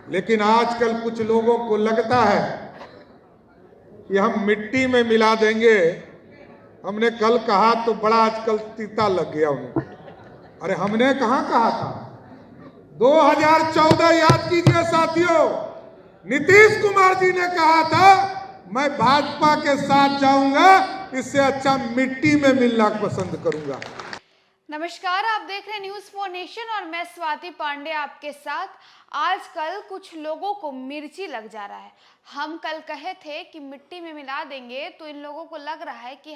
लेकिन आजकल कुछ लोगों को लगता है कि हम मिट्टी में मिला देंगे। हमने कल कहा तो बड़ा आजकल तीता लग गया उन्हें। अरे हमने कहाँ कहा था? 2014 याद कीजिए साथियों, नीतीश कुमार जी ने कहा था मैं भाजपा के साथ जाऊंगा, इससे अच्छा मिट्टी में मिलना पसंद करूंगा। नमस्कार, आप देख रहे हैं न्यूज़ फॉर नेशन और मैं स्वाति पांडे आपके साथ। आजकल कुछ लोगों को मिर्ची लग जा रहा है। हम कल कहे थे कि मिट्टी में मिला देंगे, तो इन लोगों को लग रहा है कि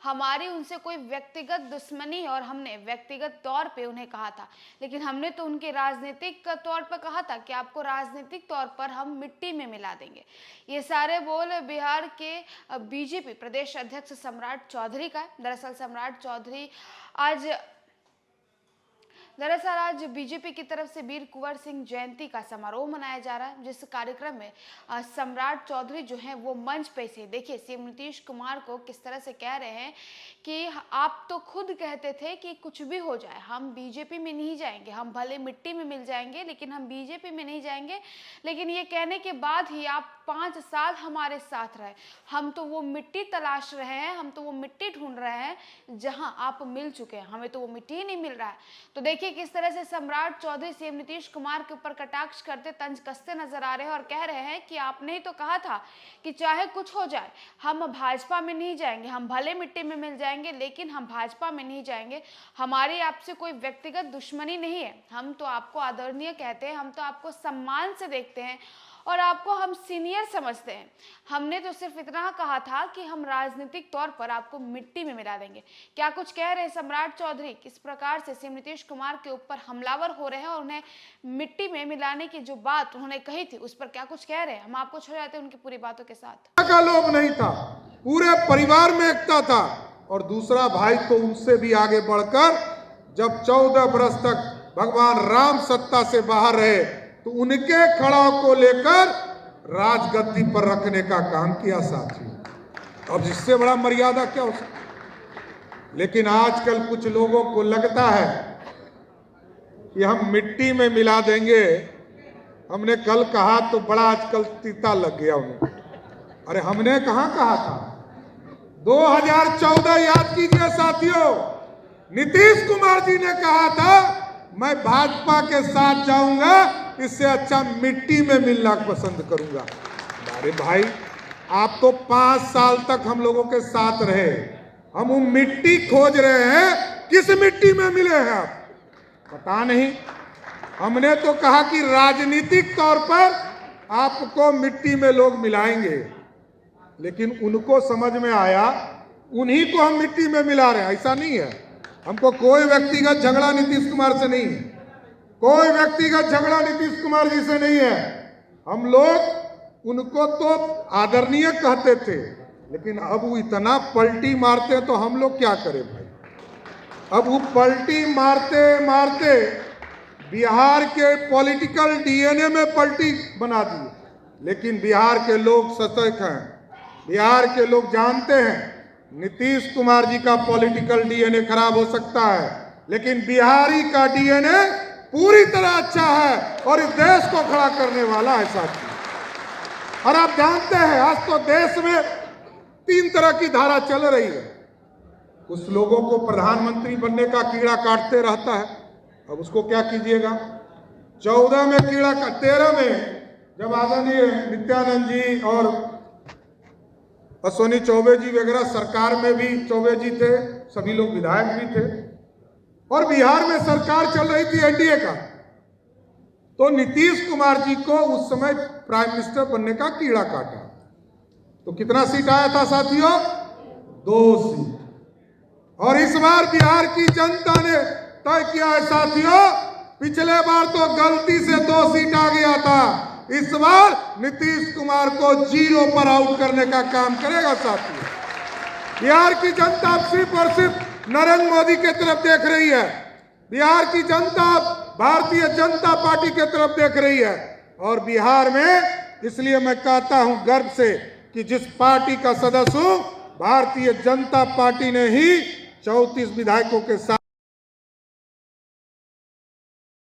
हमारी उनसे कोई व्यक्तिगत दुश्मनी है और हमने व्यक्तिगत तौर पे उन्हें कहा था। लेकिन हमने तो उनके राजनीतिक तौर पर कहा था कि आपको राजनीतिक तौर पर हम मिट्टी में मिला देंगे। ये सारे बोल बिहार के बीजेपी प्रदेश अध्यक्ष सम्राट चौधरी का है। दरअसल सम्राट चौधरी आज बीजेपी की तरफ से वीर कुंवर सिंह जयंती का समारोह मनाया जा रहा है, जिस कार्यक्रम में सम्राट चौधरी जो हैं वो मंच पे से देखिए सीएम नीतीश कुमार को किस तरह से कह रहे हैं कि आप तो खुद कहते थे कि कुछ भी हो जाए हम बीजेपी में नहीं जाएंगे, हम भले मिट्टी में मिल जाएंगे लेकिन हम बीजेपी में नहीं जाएंगे। लेकिन ये कहने के बाद ही आप 5 साल हमारे साथ रहे, हम तो वो मिट्टी तलाश रहे हैं, हम तो वो मिट्टी ढूंढ रहे हैं जहां आप मिल चुके हैं, हमें तो वो मिट्टी ही नहीं मिल रहा है। तो देखिए किस तरह से सम्राट चौधरी सीएम नीतीश कुमार के ऊपर कटाक्ष करते तंज कसते नजर आ रहे हैं और कह रहे हैं कि आपने ही तो कहा था कि चाहे कुछ हो जाए हम भाजपा में नहीं जाएंगे, हम भले मिट्टी में मिल जाएंगे लेकिन हम भाजपा में नहीं जाएंगे। हमारी आपसे कोई व्यक्तिगत दुश्मनी नहीं है, हम तो आपको आदरणीय कहते हैं, हम तो आपको सम्मान से देखते हैं और आपको हम सीनियर समझते हैं। हमने तो सिर्फ इतना कहा था कि हम राजनीतिक तौर पर आपको मिट्टी में मिला देंगे। क्या कुछ कह रहे हैं सम्राट चौधरी, किस प्रकार से सीएम नीतीश कुमार के ऊपर हमलावर हो रहे हैं और उन्हें मिट्टी में मिलाने की जो बात उन्होंने कही थी उस पर क्या कुछ कह रहे हैं, हम आपको छोड़ जाते हैं उनकी पूरी बातों के साथ। का लोभ नहीं था, पूरे परिवार में एकता था। और दूसरा भाई तो उनसे भी आगे बढ़कर जब 14 बरस तक भगवान राम सत्ता से बाहर रहे तो उनके खड़ाव को लेकर राजगद्दी पर रखने का काम किया साथियों। अब इससे बड़ा मर्यादा क्या हो सकता? लेकिन आजकल कुछ लोगों को लगता है कि हम मिट्टी में मिला देंगे। हमने कल कहा तो बड़ा आजकल तीता लग गया उन्हें। अरे हमने कहाँ कहा था? 2014 याद कीजिए साथियों, नीतीश कुमार जी ने कहा था मैं भाजपा के साथ जाऊंगा, इससे अच्छा मिट्टी में मिलना पसंद करूंगा। अरे भाई आप तो 5 साल तक हम लोगों के साथ रहे, हम वो मिट्टी खोज रहे हैं, किस मिट्टी में मिले हैं आप? पता नहीं। हमने तो कहा कि राजनीतिक तौर पर आपको मिट्टी में लोग मिलाएंगे, लेकिन उनको समझ में आया उन्हीं को हम मिट्टी में मिला रहे हैं। ऐसा नहीं है, हमको कोई व्यक्तिगत झगड़ा नीतीश कुमार से नहीं है, कोई व्यक्तिगत झगड़ा नीतीश कुमार जी से नहीं है। हम लोग उनको तो आदरणीय कहते थे, लेकिन अब वो इतना पलटी मारते हैं तो हम लोग क्या करें भाई? अब वो पलटी मारते मारते बिहार के पॉलिटिकल डीएनए में पलटी बना दी। लेकिन बिहार के लोग सतर्क हैं, बिहार के लोग जानते हैं नीतीश कुमार जी का पॉलिटिकल डीएनए खराब हो सकता है, लेकिन बिहारी का डीएनए पूरी तरह अच्छा है और इस देश को खड़ा करने वाला है साथी। और आप जानते हैं आज तो देश में 3 तरह की धारा चल रही है। कुछ लोगों को प्रधानमंत्री बनने का कीड़ा काटते रहता है, अब उसको क्या कीजिएगा? 14 में कीड़ा का, 13 में जब आदरणीय नित्यानंद जी और अश्विनी चौबे जी वगैरह सरकार में भी चौबे जी थे, सभी लोग विधायक भी थे और बिहार में सरकार चल रही थी एनडीए का, तो नीतीश कुमार जी को उस समय प्राइम मिनिस्टर बनने का कीड़ा काटा। तो कितना सीट आया था साथियों? 2 सीट। और इस बार बिहार की जनता ने तय किया है साथियों, पिछले बार तो गलती से 2 सीट आ गया था, इस बार नीतीश कुमार को 0 पर आउट करने का काम करेगा साथियों। बिहार की जनता सिर्फ और सिर्फ नरेंद्र मोदी के तरफ देख रही है, बिहार की जनता भारतीय जनता पार्टी के तरफ देख रही है। और बिहार में इसलिए मैं कहता हूं गर्व से कि जिस पार्टी का सदस्य हूं, भारतीय जनता पार्टी ने ही 34 विधायकों के साथ